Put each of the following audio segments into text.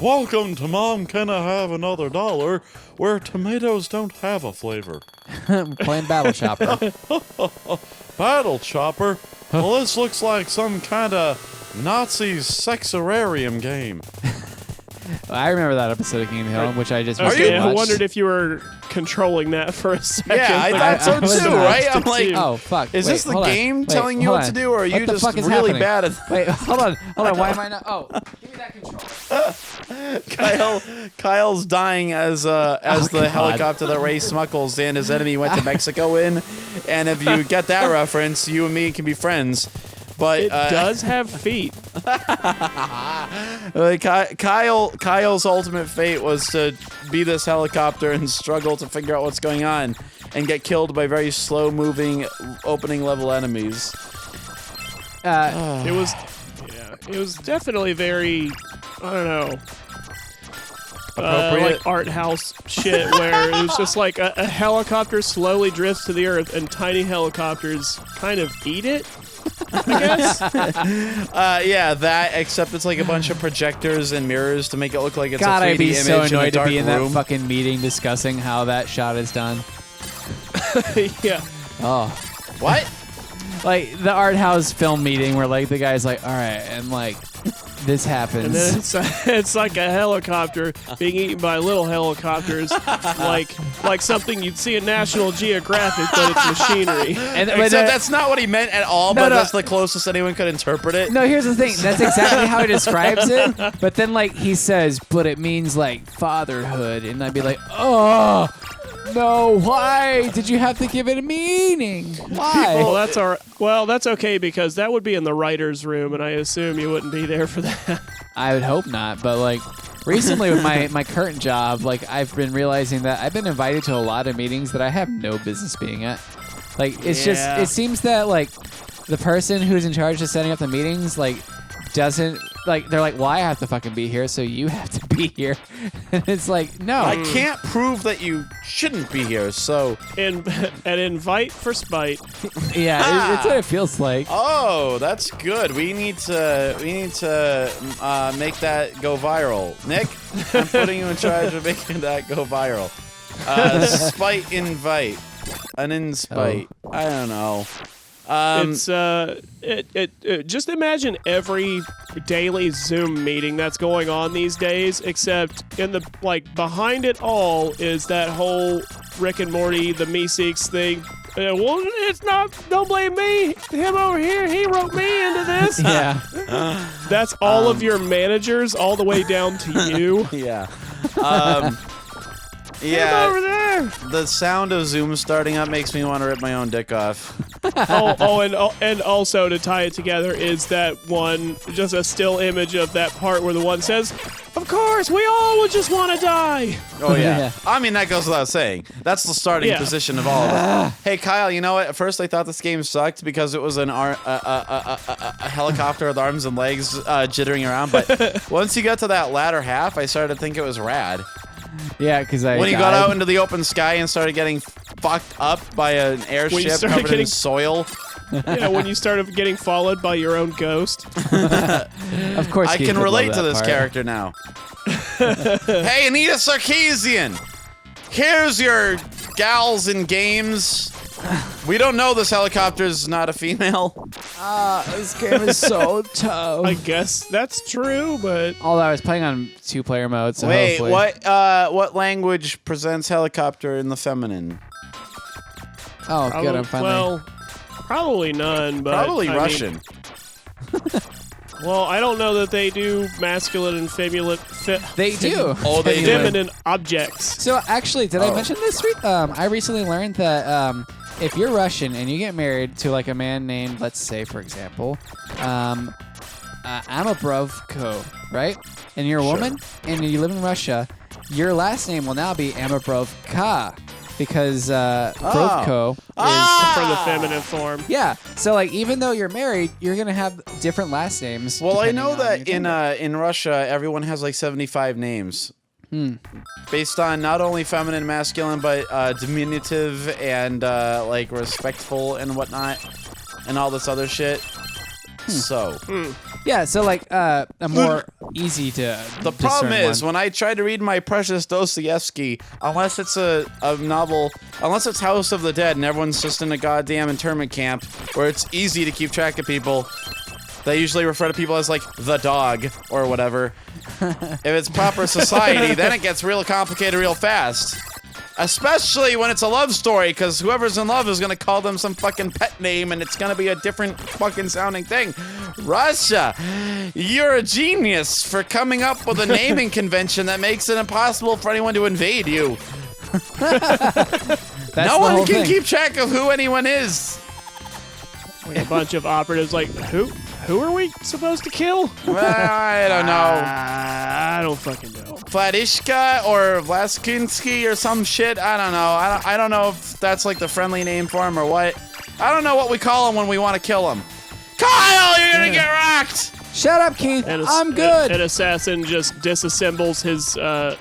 Welcome to Mom, Can I Have Another Dollar, where tomatoes don't have a flavor. Playing Battle Chopper. Battle Chopper? Well, this looks like some kind of Nazi sexorarium game. I remember that episode of King of the Hill, which I just Okay, I watched. wondered if you were controlling that for a second. Yeah, I thought so too, right? I'm like, oh, fuck. is this the game telling you what to do, or are you just really bad at Wait, hold on. Why am I not? Oh, give me that control. Kyle's dying as the helicopter that Ray Smuckles and his enemy went to Mexico in. And if you get that reference, you and me can be friends. But it does have feet. Kyle's ultimate fate was to be this helicopter and struggle to figure out what's going on and get killed by very slow-moving opening level enemies. It was definitely very, I don't know, appropriate, like art house shit where it was just like a helicopter slowly drifts to the earth and tiny helicopters kind of eat it. I guess. Yeah, that, except it's like a bunch of projectors and mirrors to make it look like it's God, a 3D I'd be image so in a annoyed to dark be in room. that fucking meeting discussing how that shot is done. Yeah. Oh. What? Like, the art house film meeting where, like, the guy's like, all right, and, like, this happens. And then it's like a helicopter being eaten by little helicopters, like something you'd see in National Geographic, but it's machinery. Except that's not what he meant at all, but that's the closest anyone could interpret it. No, here's the thing. That's exactly how he describes it. But then, like, he says, but it means, like, fatherhood. And I'd be like, oh, no, why did you have to give it a meaning? Why? Well, that's okay because that would be in the writer's room, and I assume you wouldn't be there for that. I would hope not. But, like, recently with my current job, like, I've been realizing that I've been invited to a lot of meetings that I have no business being at. Like, it's just, it seems that, like, the person who's in charge of setting up the meetings, like, doesn't, like, they're like, well, I have to fucking be here, so you have to be here. And it's like, no. I can't prove that you shouldn't be here, so... An invite for spite. Yeah, it's what it feels like. Oh, that's good. We need to make that go viral. Nick, I'm putting you in charge of making that go viral. Spite invite. An inspite. Oh. I don't know. It's just imagine every daily Zoom meeting that's going on these days, except in the, like, behind it all is that whole Rick and Morty, the Meeseeks thing. Well, it's not, don't blame me, him over here, he wrote me into this. Yeah. That's all of your managers all the way down to you. Yeah. Him over there. The sound of Zoom starting up makes me want to rip my own dick off. And also to tie it together is that one, just a still image of that part where the one says, of course, we all would just want to die. Oh, yeah. Yeah. I mean, that goes without saying. That's the starting position of all of us. Hey, Kyle, you know what? At first, I thought this game sucked because it was a helicopter with arms and legs jittering around. But once you got to that latter half, I started to think it was rad. Yeah, because when you got out into the open sky and started getting fucked up by an airship covered in soil. Yeah, when you started getting followed by your own ghost. Of course, I Keith can would relate love to that this part. character now. Hey, Anita Sarkeesian, here's your gals in games. We don't know this helicopter's not a female. This game is so tough. I guess that's true, but Although I was playing on 2-player mode, so Wait, hopefully. what language presents helicopter in the feminine? Oh, good, I'm finally... well, probably none, but Probably I mean, Russian. well, I don't know that they do masculine and feminine. They do. Oh, they do. Feminine objects. So actually, did I mention this week? I recently learned that if you're Russian and you get married to, like, a man named, let's say, for example, Amabrovko, right? And you're a woman and you live in Russia, your last name will now be Amabrovka because Brovko is... For the feminine form. Yeah, so, like, even though you're married, you're gonna have different last names. Well, I depending know on that your gender. in Russia, everyone has like 75 names. Based on not only feminine and masculine, but diminutive and like respectful and whatnot, and all this other shit. So Yeah, so, like, a more easy to. The problem discern is, one. when I try to read my precious Dostoevsky, unless it's a novel, unless it's House of the Dead and everyone's just in a goddamn internment camp where it's easy to keep track of people, they usually refer to people as, like, the dog or whatever. If it's proper society, then it gets real complicated real fast. Especially when it's a love story, because whoever's in love is going to call them some fucking pet name, and it's going to be a different fucking sounding thing. Russia, you're a genius for coming up with a naming convention that makes it impossible for anyone to invade you. No one can keep track of who anyone is. A bunch of operatives like, who are we supposed to kill? Well, I don't know. I don't fucking know. Vladishka or Vlaskinsky or some shit. I don't know. I don't know if that's like the friendly name for him or what. I don't know what we call him when we want to kill him. Kyle, you're gonna get rocked! Shut up, Keith. I'm good. An assassin just disassembles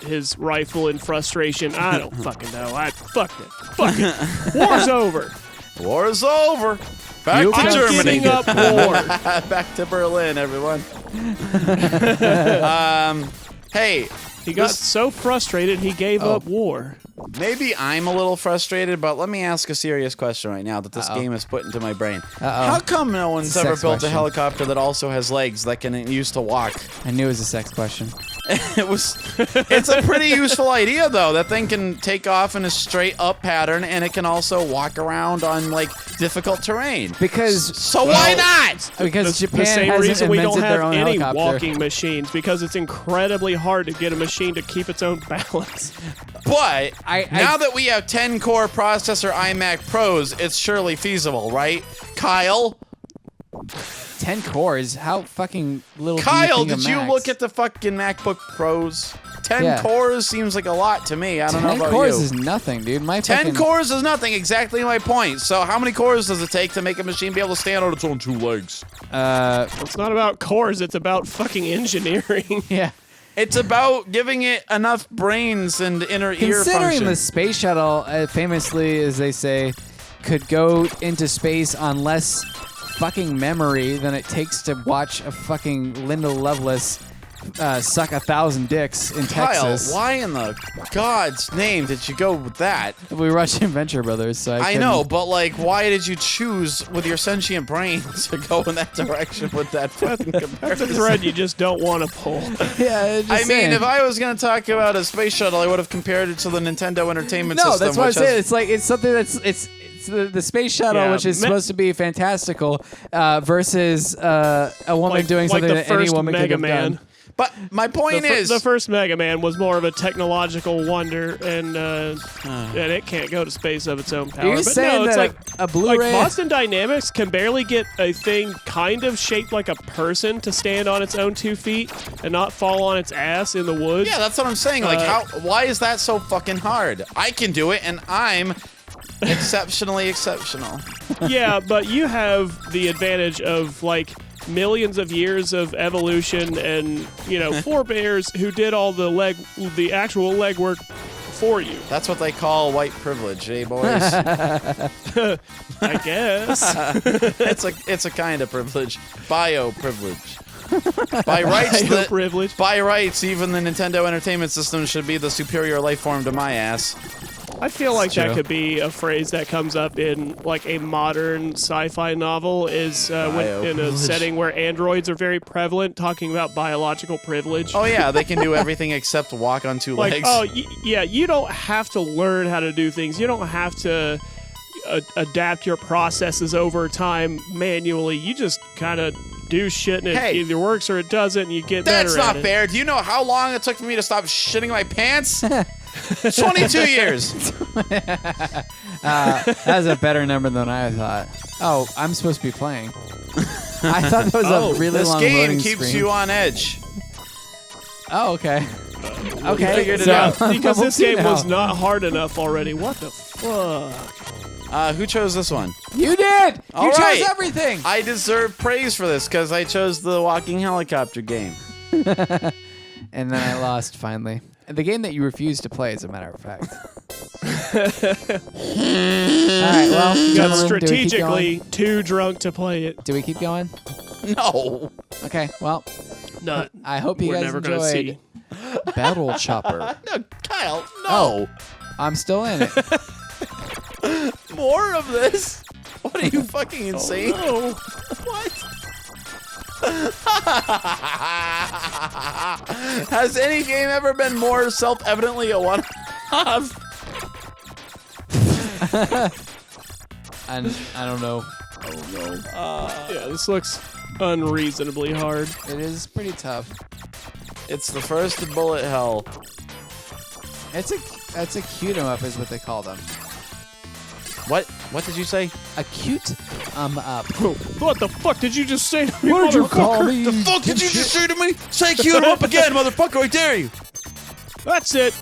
his rifle in frustration. I don't fucking know. Fuck it. War's over. War's over. Back to I'm Germany. giving up war. Back to Berlin, everyone. Hey. He got so frustrated he gave up war. Maybe I'm a little frustrated, but let me ask a serious question right now that this game has put into my brain. How come no one's ever built a helicopter that also has legs that can use to walk? I knew it was a sex question. It's a pretty useful idea, though. That thing can take off in a straight up pattern, and it can also walk around on, like, difficult terrain. So why not? Because Japan the same hasn't reason we don't invented their have own any helicopter. walking machines, because it's incredibly hard to get a machine to keep its own balance. But now that we have 10-core processor iMac Pros, it's surely feasible, right? Kyle? 10 cores? How fucking little Kyle, do you did think you of Macs? look at the fucking MacBook Pros? 10 cores seems like a lot to me. I don't know about 10 cores you. is nothing, dude. 10 cores is nothing. Exactly my point. So how many cores does it take to make a machine be able to stand on its own 2 legs? It's not about cores. It's about fucking engineering. Yeah. It's about giving it enough brains and inner ear function. Considering the space shuttle, famously, as they say, could go into space on less fucking memory than it takes to watch a fucking Linda Lovelace suck 1,000 dicks in Texas. Kyle, why in the God's name did you go with that? We were watching Venture Brothers, so I know, but like, why did you choose with your sentient brain to go in that direction with that fucking comparison? That's a thread you just don't want to pull. Yeah, I mean, if I was going to talk about a space shuttle, I would have compared it to the Nintendo Entertainment System. No, that's what I'm saying. It's like it's something that's it's the space shuttle, which is supposed to be fantastical, versus a woman doing something that any woman could have done. But my point is, the first Mega Man was more of a technological wonder, and it can't go to space of its own power. You're saying it's that like a Blu-ray, Boston Dynamics can barely get a thing kind of shaped like a person to stand on its own 2 feet and not fall on its ass in the woods. Yeah, that's what I'm saying. Like, why is that so fucking hard? I can do it, and I'm exceptionally exceptional. Yeah, but you have the advantage of, like, millions of years of evolution and, forebears who did all the actual legwork for you. That's what they call white privilege, eh, boys? I guess. It's a kind of privilege. Bio privilege. By rights, privilege. By rights, even the Nintendo Entertainment System should be the superior life form to my ass. I feel like that could be a phrase that comes up in like a modern sci-fi novel is in a setting where androids are very prevalent, talking about biological privilege. Oh yeah, they can do everything except walk on 2 legs. Oh yeah, you don't have to learn how to do things. You don't have to adapt your processes over time manually. You just kind of do shit and it either works or it doesn't, and you get better at it. That's not fair. Do you know how long it took for me to stop shitting my pants? 22 years. That's a better number than I thought. Oh, I'm supposed to be playing. I thought that was a really long loading screen. This game keeps you on edge. Oh, okay. Okay, figured it out. Because this game was not hard enough already. What the fuck? Who chose this one? You did! All you right. chose everything! I deserve praise for this because I chose the walking helicopter game. And then I lost, finally. The game that you refused to play, as a matter of fact. All right, well, you got gentlemen, strategically too drunk to play it. Do we keep going? No. Okay, well, None. I hope you We're guys never gonna enjoyed Battle Chopper. No, Kyle, no. Oh. I'm still in it. More of this? What are you fucking insane? Oh, no. What? Has any game ever been more self-evidently a one-off? And I don't know. Oh no. Yeah, this looks unreasonably hard. It is pretty tough. It's the first bullet hell. That's a cute 'em up is what they call them. What? What did you say? A cute up. What the fuck did you just say to me, What did you motherfucker? call me? The fuck did you just say to me? Say cue him up again, motherfucker! I dare you! That's it.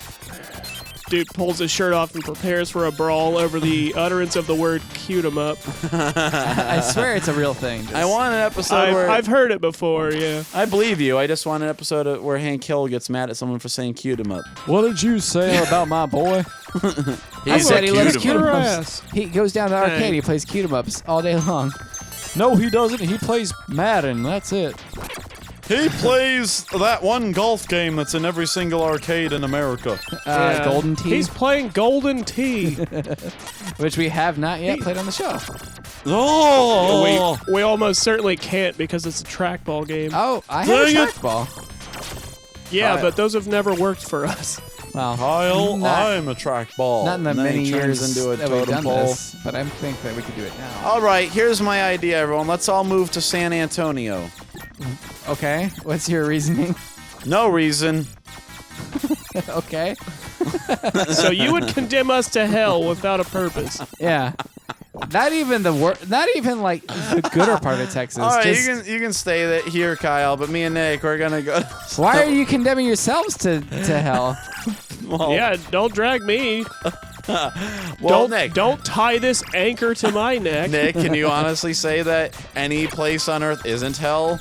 Dude pulls his shirt off and prepares for a brawl over the utterance of the word "cute 'em up." I swear it's a real thing. I want an episode where I've heard it before. Yeah. I believe you. I just want an episode where Hank Hill gets mad at someone for saying cute him up. What did you say about my boy? He I said he loves cute cute 'em Your ups. ass. He goes down to the arcade. He plays cute 'em ups all day long. No, he doesn't. He plays Madden. That's it. He plays that one golf game that's in every single arcade in America. Yeah. Golden Tee, He's playing Golden Tee. which we have not yet played on the show. Oh! We almost certainly can't because it's a trackball game. Oh, I have a Dang it. trackball. Yeah, Kyle. but those have never worked for us. Well, Kyle, not, I'm a trackball. not in the And then many he turns years into a that we've totem done pole. this, but I think that we could do it now. All right, here's my idea, everyone. Let's all move to San Antonio. Okay, what's your reasoning? No reason. Okay, So you would condemn us to hell without a purpose. yeah. Not even not even like the gooder part of Texas. All right, Just, you can stay here, Kyle. But me and Nick, we're gonna go. why are you condemning yourselves to hell? Well, Yeah, don't drag me. well, Nick. Don't tie this anchor to my neck. Nick, can you honestly say that any place on Earth isn't hell?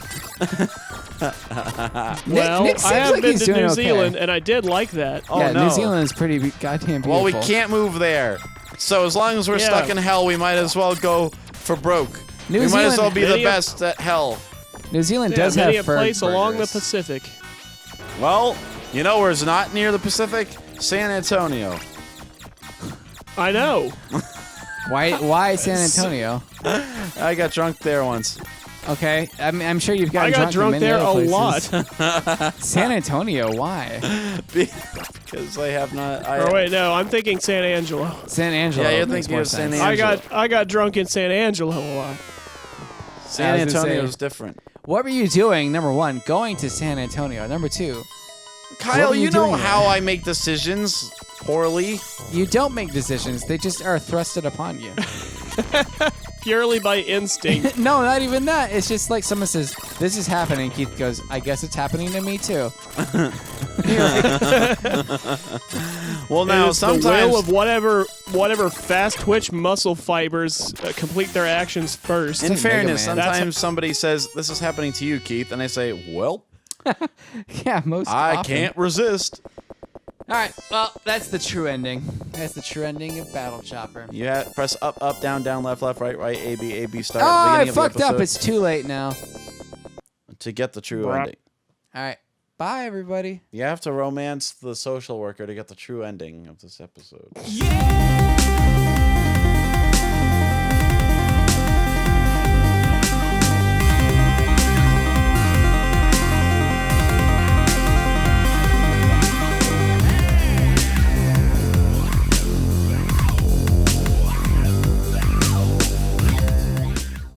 Well, Nick seems I have like been he's to doing New okay. Zealand, and I did like that. Oh, yeah, no. New Zealand is pretty goddamn beautiful. Well, we can't move there. So as long as we're Yeah. stuck in hell, we might as well go for broke. New we might as Zealand- well be the Many of- best at hell. New Zealand Yeah, does many have a place along the burgers. Pacific. Well, you know where it's not near the Pacific? San Antonio. I know. Why San Antonio? I got drunk there once. Okay, I'm sure you've gotten I got drunk in many there other a places. lot. San Antonio, why? Because I have not. Oh wait, no, I'm thinking San Angelo. San Angelo. Yeah, you're makes thinking more of San sense. Angelo. I got drunk in San Angelo a lot. San I was gonna Antonio say- is different. What were you doing? Number one, going to San Antonio. Number two, Kyle, were you you know doing how there? I make decisions poorly. you don't make decisions; they just are thrusted upon you. Purely by instinct. No, not even that. It's just like someone says, "This is happening." Keith goes, "I guess it's happening to me too." Well, It now is the will of sometimes, whatever fast twitch muscle fibers complete their actions first. in It's like fairness, Mega Man. sometimes somebody says, "This is happening to you, Keith," and I say, "Well, Yeah, most. I often. can't resist." All right. Well, that's the true ending. That's the true ending of Battle Chopper. You press up, up, down, down, left, left, right, right, A, B, A, B, start. Oh, at the I beginning of the fucked up. episode It's too late now. to get the true Bruh. ending. All right. Bye, everybody. You have to romance the social worker to get the true ending of this episode. Yeah.